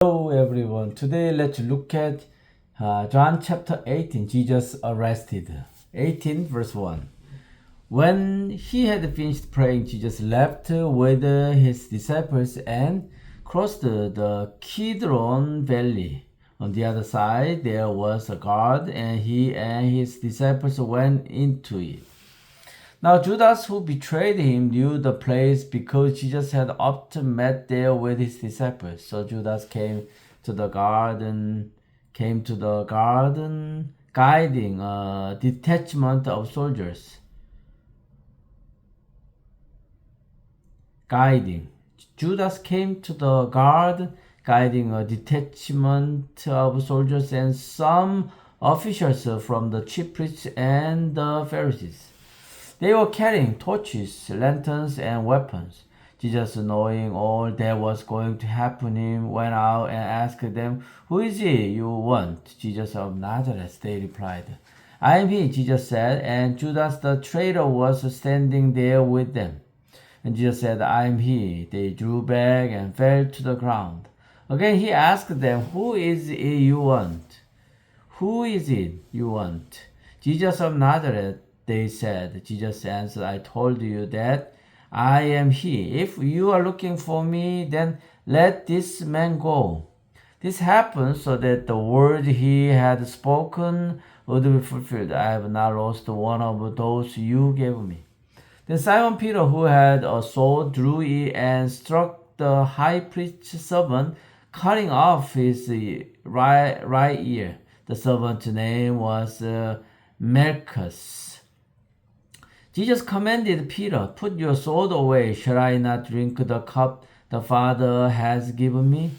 Hello everyone. Today let's look at John chapter 18. Jesus arrested. 18 verse 1. When he had finished praying, Jesus left with his disciples and crossed the Kidron Valley. On the other side there was a garden, and he and his disciples went into it. Now Judas, who betrayed him, knew the place because Jesus had often met there with his disciples. So Judas came to the garden, guiding a detachment of soldiers. Judas came to the garden, guiding a detachment of soldiers and some officials from the chief priests and the Pharisees. They were carrying torches, lanterns, and weapons. Jesus, knowing all that was going to happen to him, went out and asked them, "Who is he you want?" "Jesus of Nazareth," they replied. "I am he," Jesus said, and Judas the traitor was standing there with them. And Jesus said, "I am he." They drew back and fell to the ground. Again he asked them, "Who is it you want?" "Who is it you want?" "Jesus of Nazareth," they said. Jesus answered, "I told you that I am he. If you are looking for me, then let this man go." This happened so that the word he had spoken would be fulfilled. "I have not lost one of those you gave me." Then Simon Peter, who had a sword, drew it and struck the high priest's servant, cutting off his right ear. The servant's name was Malchus. Jesus commanded Peter, "Put your sword away. Shall I not drink the cup the Father has given me?"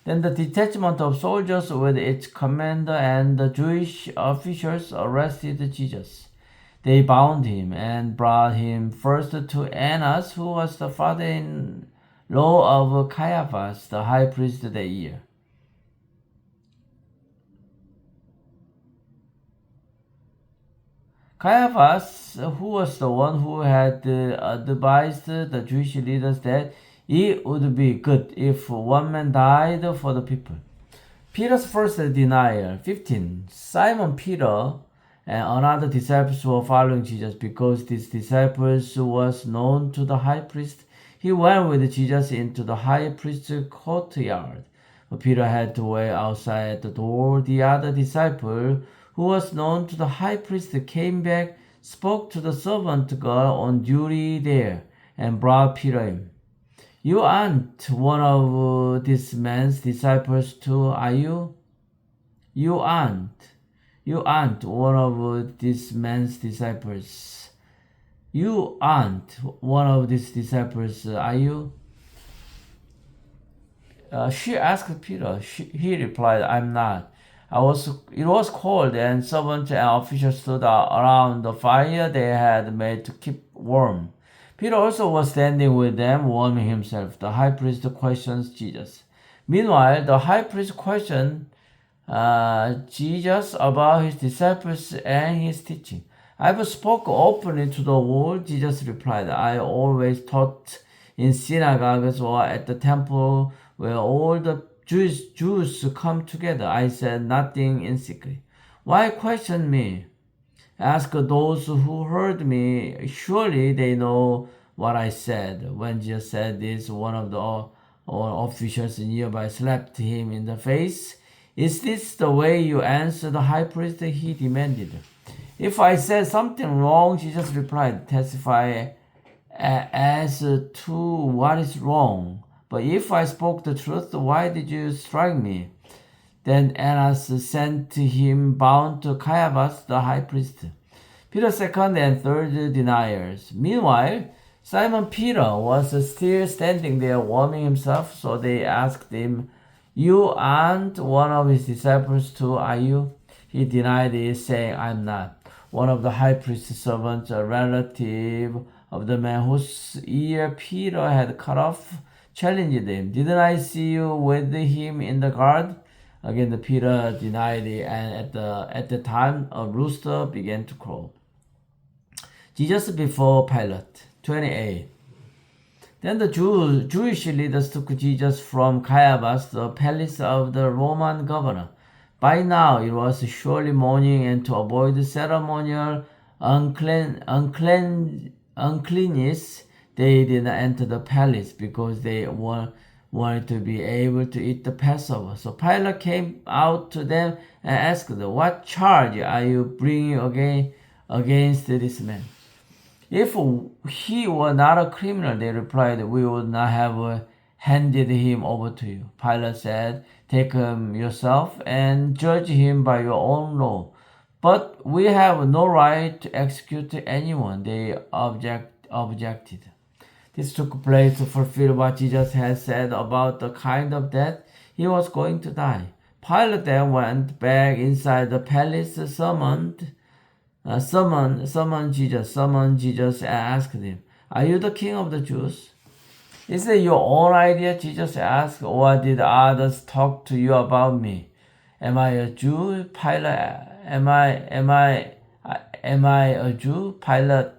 Then the detachment of soldiers with its commander and the Jewish officials arrested Jesus. They bound him and brought him first to Annas, who was the father-in-law of Caiaphas, the high priest that year. Caiaphas, who was the one who had advised the Jewish leaders that it would be good if one man died for the people. Peter's first denial. 15. Simon Peter and another disciple were following Jesus. Because this disciple was known to the high priest, he went with Jesus into the high priest's courtyard. But Peter had to wait outside the door. The other disciple, who was known to the high priest, came back, spoke to the servant girl on duty there, and brought Peter in. "You aren't one of this man's disciples too, are you?" You aren't one of this man's disciples. You aren't one of these disciples, are you? She asked Peter. He replied, "I'm not." It was cold, and servants and officials stood around the fire they had made to keep warm. Peter also was standing with them, warming himself. The high priest questions Jesus. Meanwhile, the high priest questioned Jesus about his disciples and his teaching. "I've spoken openly to the world," Jesus replied. "I always taught in synagogues or at the temple where all the Jews come together. I said nothing in secret. Why question me? Ask those who heard me. Surely they know what I said." When Jesus said this, one of the officials nearby slapped him in the face. "Is this the way you answer the high priest?" he demanded. "If I said something wrong," Jesus replied, "testify as to what is wrong. But if I spoke the truth, why did you strike me?" Then Annas sent him bound to Caiaphas, the high priest. Peter's second and third deniers. Meanwhile, Simon Peter was still standing there warming himself, so they asked him, "You aren't one of his disciples too, are you?" He denied it, saying, "I'm not." One of the high priest's servants, a relative of the man whose ear Peter had cut off, challenged him. "Didn't I see you with him in the garden?" Again, the Peter denied it, and at the time a rooster began to crow. Jesus before Pilate. 28. Then the Jewish leaders took Jesus from Caiaphas, the palace of the Roman governor. By now it was surely morning, and to avoid ceremonial uncleanness, they did not enter the palace because they wanted to be able to eat the Passover. So Pilate came out to them and asked them, "What charge are you bringing against this man?" If he were not a criminal, they replied, "we would not have handed him over to you." Pilate said, "Take him yourself and judge him by your own law." "But we have no right to execute anyone," they objected. This took place to fulfill what Jesus had said about the kind of death he was going to die. Pilate then went back inside the palace, summoned Jesus, and asked him, "Are you the king of the Jews?" "Is it your own idea," Jesus asked, "or did others talk to you about me?" "Am I a Jew?" Am I a Jew? Pilate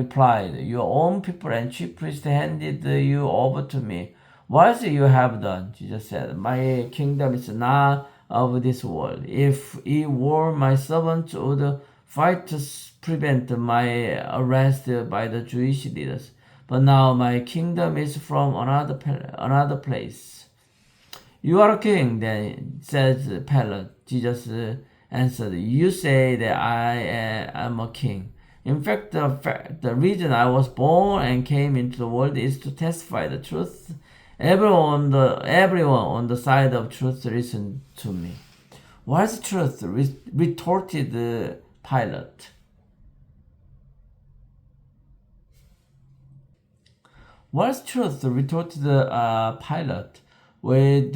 replied, "Your own people and chief priests handed you over to me. What else you have done?" Jesus said, "My kingdom is not of this world. If it were, my servants would fight to prevent my arrest by the Jewish leaders. But now my kingdom is from another place." "You are a king, then," says Pilate. Jesus answered, "You say that I am a king. In fact, the reason I was born and came into the world is to testify the truth. Everyone on the side of truth listen to me." "What is truth?" retorted Pilate. "What is truth?" retorted Pilate. With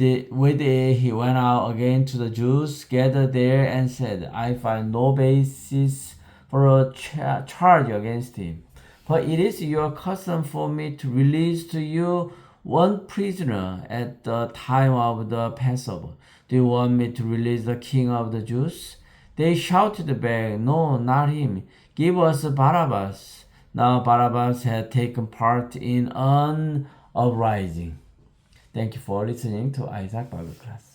it, he went out again to the Jews gathered there and said, "I find no basis for a charge against him. But it is your custom for me to release to you one prisoner at the time of the Passover. Do you want me to release the king of the Jews?" They shouted back, "No, not him. Give us Barabbas." Now Barabbas had taken part in an uprising. Thank you for listening to Isaac Bible Class.